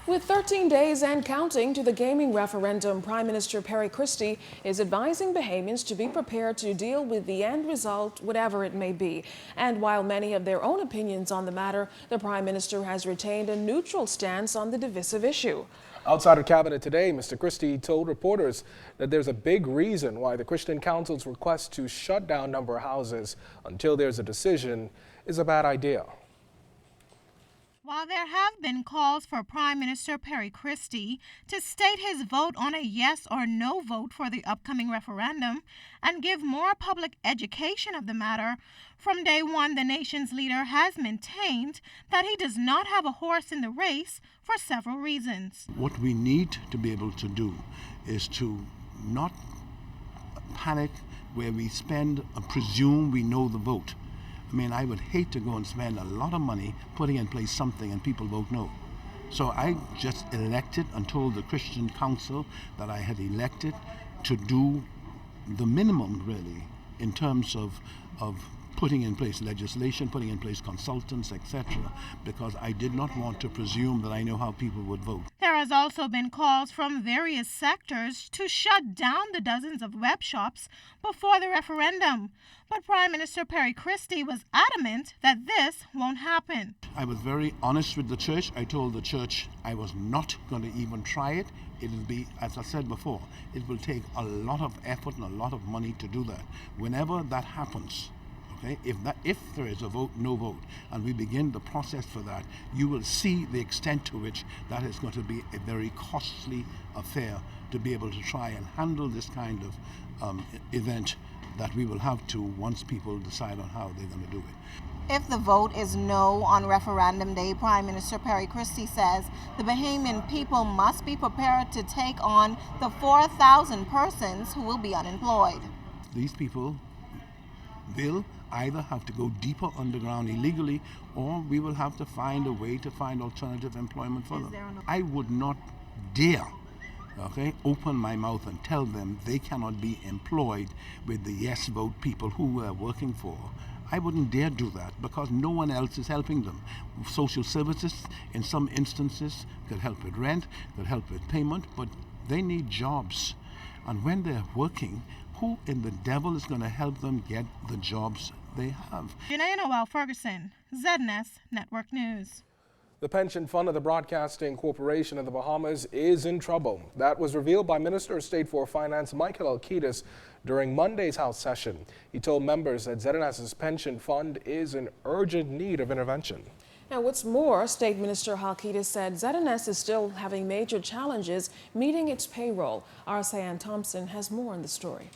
With 13 days and counting to the gaming referendum, Prime Minister Perry Christie is advising Bahamians to be prepared to deal with the end result, whatever it may be. And while many have their own opinions on the matter, the Prime Minister has retained a neutral stance on the divisive issue. Outside of Cabinet today, Mr. Christie told reporters that there's a big reason why the Christian Council's request to shut down number houses until there's a decision is a bad idea. While there have been calls for Prime Minister Perry Christie to state his vote on a yes or no vote for the upcoming referendum and give more public education of the matter, from day one the nation's leader has maintained that he does not have a horse in the race for several reasons. What we need to be able to do is to not panic where we spend and presume we know the vote. I mean, I would hate to go and spend a lot of money putting in place something and people vote no. So I just elected and told the Christian Council that I had elected to do the minimum, really, in terms of putting in place legislation, putting in place consultants, etc., because I did not want to presume that I know how people would vote. There has also been calls from various sectors to shut down the dozens of web shops before the referendum. But Prime Minister Perry Christie was adamant that this won't happen. I was very honest with the church. I told the church I was not going to even try it. It will be, as I said before, it will take a lot of effort and a lot of money to do that. Whenever that happens, okay, if there is a vote, no vote, and we begin the process for that, you will see the extent to which that is going to be a very costly affair to be able to try and handle this kind of event that we will have to once people decide on how they're going to do it. If the vote is no on referendum day, Prime Minister Perry Christie says the Bahamian people must be prepared to take on the 4,000 persons who will be unemployed. These people will either have to go deeper underground illegally, or we will have to find a way to find alternative employment for them. I would not dare open my mouth and tell them they cannot be employed with the yes vote people who we're working for. I wouldn't dare do that because no one else is helping them. Social services, in some instances, could help with rent, could help with payment, but they need jobs. And when they're working, who in the devil is going to help them get the jobs they have? Janae Noel Ferguson, ZNS Network News. The pension fund of the Broadcasting Corporation of the Bahamas is in trouble. That was revealed by Minister of State for Finance Michael Halkitis during Monday's House session. He told members that ZNS's pension fund is in urgent need of intervention. Now, what's more, State Minister Halkitis said ZNS is still having major challenges meeting its payroll. Our Sayan Thompson has more on the story.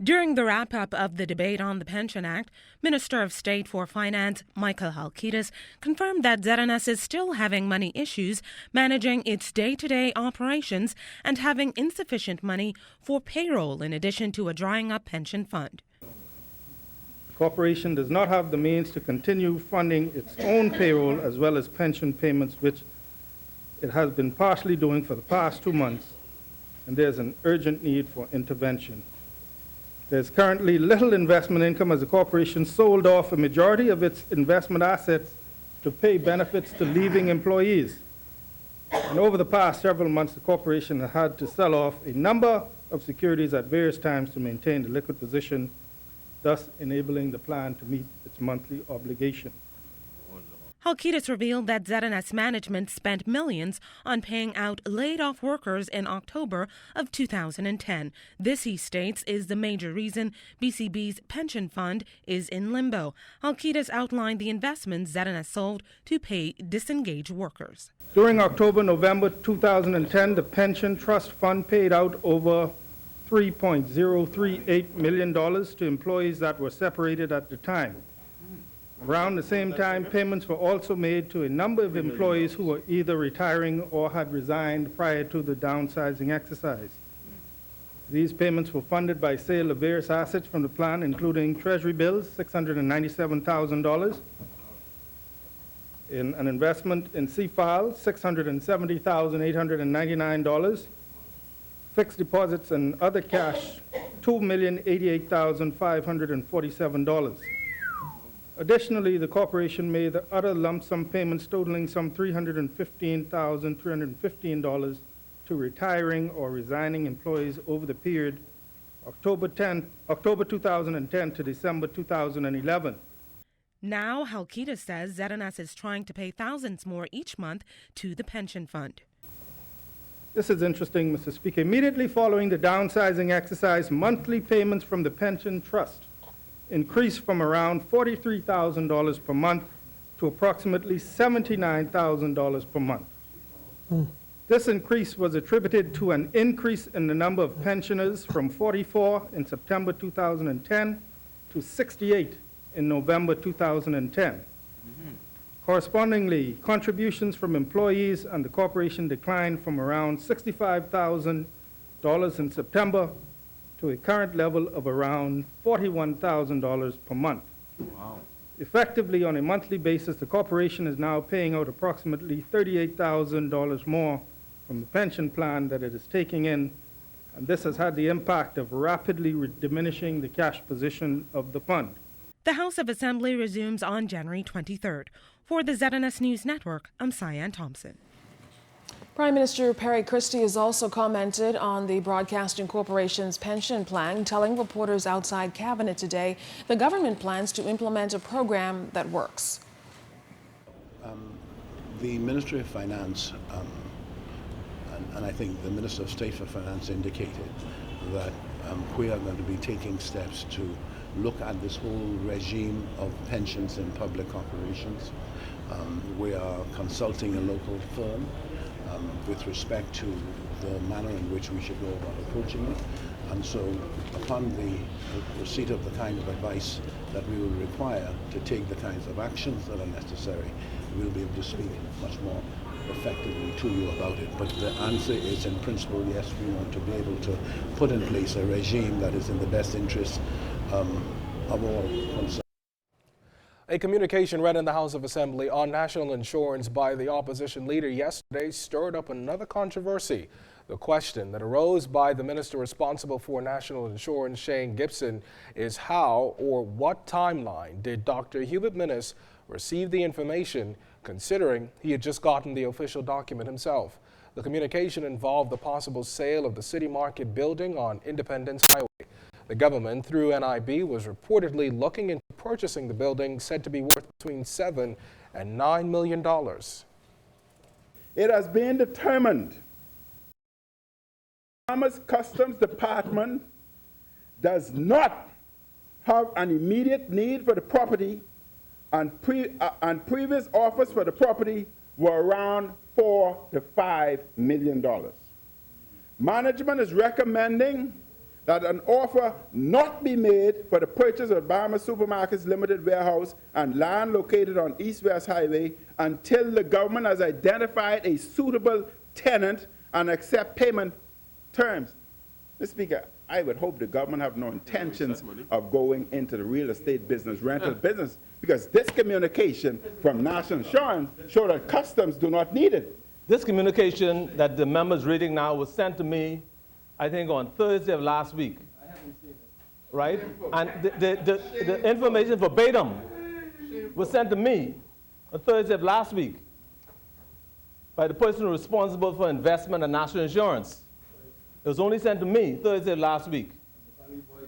During the wrap-up of the debate on the Pension Act, Minister of State for Finance Michael Halkitis confirmed that ZNS is still having money issues managing its day-to-day operations and having insufficient money for payroll in addition to a drying-up pension fund. The corporation does not have the means to continue funding its own payroll as well as pension payments, which it has been partially doing for the past 2 months, and there's an urgent need for intervention. There's currently little investment income as the corporation sold off a majority of its investment assets to pay benefits to leaving employees. And over the past several months, the corporation has had to sell off a number of securities at various times to maintain the liquid position, thus enabling the plan to meet its monthly obligation. Halkitis revealed that ZNS management spent millions on paying out laid-off workers in October of 2010. This, he states, is the major reason BCB's pension fund is in limbo. Halkitis outlined the investments ZNS sold to pay disengaged workers. During October-November 2010, the pension trust fund paid out over $3.038 million to employees that were separated at the time. Around the same time, payments were also made to a number of employees who were either retiring or had resigned prior to the downsizing exercise. These payments were funded by sale of various assets from the plan, including treasury bills, $697,000, in an investment in C-Files, $670,899, fixed deposits and other cash, $2,088,547. Additionally, the corporation made other lump sum payments totaling some $315,315 to retiring or resigning employees over the period October 2010 to December 2011. Now, Halkita says ZNS is trying to pay thousands more each month to the pension fund. This is interesting, Mr. Speaker. Immediately following the downsizing exercise, monthly payments from the pension trust increased from around $43,000 per month to approximately $79,000 per month. This increase was attributed to an increase in the number of pensioners from 44 in September 2010 to 68 in November 2010. Correspondingly, contributions from employees and the corporation declined from around $65,000 in September to a current level of around $41,000 per month. Wow. Effectively, on a monthly basis, the corporation is now paying out approximately $38,000 more from the pension plan that it is taking in, and this has had the impact of rapidly diminishing the cash position of the fund. The House of Assembly resumes on January 23rd. For the ZNS News Network, I'm Cyan Thompson. Prime Minister Perry Christie has also commented on the Broadcasting Corporation's pension plan, telling reporters outside Cabinet today the government plans to implement a program that works. The Ministry of Finance and I think the Minister of State for Finance indicated that we are going to be taking steps to look at this whole regime of pensions in public corporations. We are consulting a local firm with respect to the manner in which we should go about approaching it. And so upon the receipt of the kind of advice that we will require to take the kinds of actions that are necessary, we'll be able to speak much more effectively to you about it. But the answer is, in principle, yes, we want to be able to put in place a regime that is in the best interest of all concerned. A communication read in the House of Assembly on national insurance by the opposition leader yesterday stirred up another controversy. The question that arose by the minister responsible for national insurance, Shane Gibson, is how or what timeline did Dr. Hubert Minnis receive the information, considering he had just gotten the official document himself. The communication involved the possible sale of the City Market building on Independence Highway. The government, through NIB, was reportedly looking into purchasing the building, said to be worth between $7 and $9 million. It has been determined Bahamas Customs Department does not have an immediate need for the property, and previous offers for the property were around $4 to $5 million. Management is recommending that an offer not be made for the purchase of Bahamas Supermarkets Limited warehouse and land located on East-West Highway until the government has identified a suitable tenant and accept payment terms. Mr. Speaker, I would hope the government have no intentions of going into the real estate business, rental business, because this communication from National Insurance show that Customs do not need it. This communication that the member's reading now was sent to me, I think, on Thursday of last week. I haven't seen it. Right? And the information verbatim was sent to me on Thursday of last week by the person responsible for investment and national insurance. It was only sent to me Thursday of last week.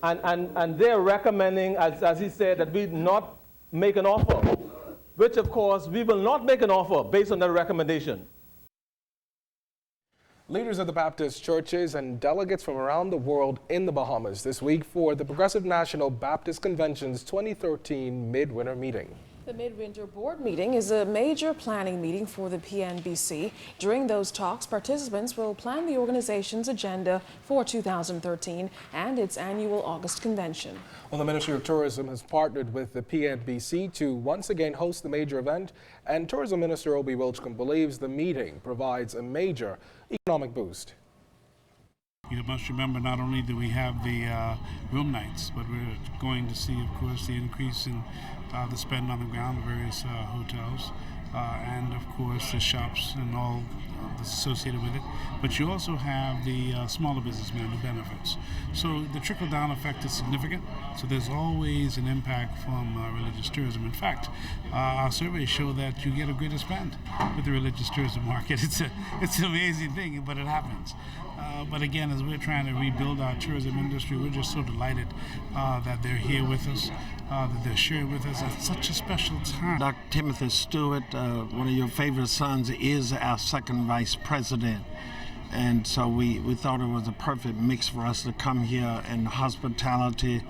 And they're recommending, as he said, that we not make an offer, which, of course, we will not make an offer based on that recommendation. Leaders of the Baptist churches and delegates from around the world in the Bahamas this week for the Progressive National Baptist Convention's 2013 Midwinter Meeting. The Midwinter Board meeting is a major planning meeting for the PNBC. During those talks, participants will plan the organization's agenda for 2013 and its annual August convention. Well, the Ministry of Tourism has partnered with the PNBC to once again host the major event, and Tourism Minister Obi Wilchcombe believes the meeting provides a major economic boost. You must remember, not only do we have the room nights, but we're going to see, of course, the increase in the spend on the ground, the various hotels, and of course the shops and all that's associated with it, but you also have the smaller businessman who benefits. So the trickle-down effect is significant. So there's always an impact from religious tourism. In fact, our surveys show that you get a greater spend with the religious tourism market. It's an amazing thing, but it happens. But again, as we're trying to rebuild our tourism industry, we're just so delighted that they're here with us, that they're sharing with us at such a special time. Dr. Timothy Stewart, one of your favorite sons, is our second vice president. And so we thought it was a perfect mix for us to come here, and hospitality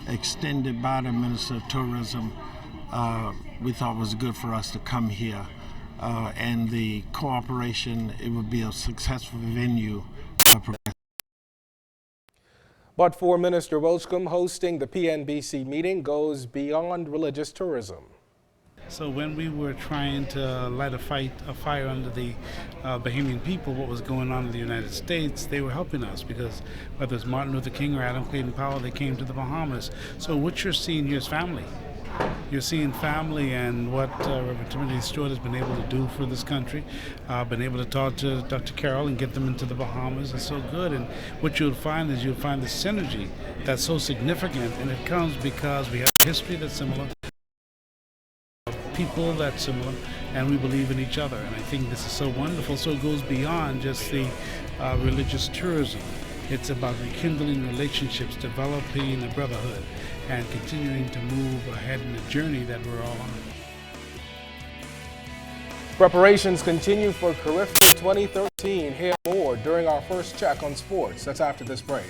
extended by the Minister of Tourism, we thought was good for us to come here. And the cooperation, it would be a successful venue. But for Minister Welchcomb, hosting the PNBC meeting goes beyond religious tourism. So when we were trying to light a fire under the Bahamian people, what was going on in the United States, they were helping us, because whether it's Martin Luther King or Adam Clayton Powell, they came to the Bahamas. So what you're seeing here is family. You're seeing family and what Reverend Timothy Stewart has been able to do for this country. Been able to talk to Dr. Carroll and get them into the Bahamas. It's so good. And what you'll find is you'll find the synergy that's so significant, and it comes because we have a history that's similar, people that's similar, and we believe in each other. And I think this is so wonderful. So it goes beyond just the religious tourism. It's about rekindling relationships, developing a brotherhood, and continuing to move ahead in the journey that we're all on. Preparations continue for Carifta 2013. Hear more during our first check on sports. That's after this break.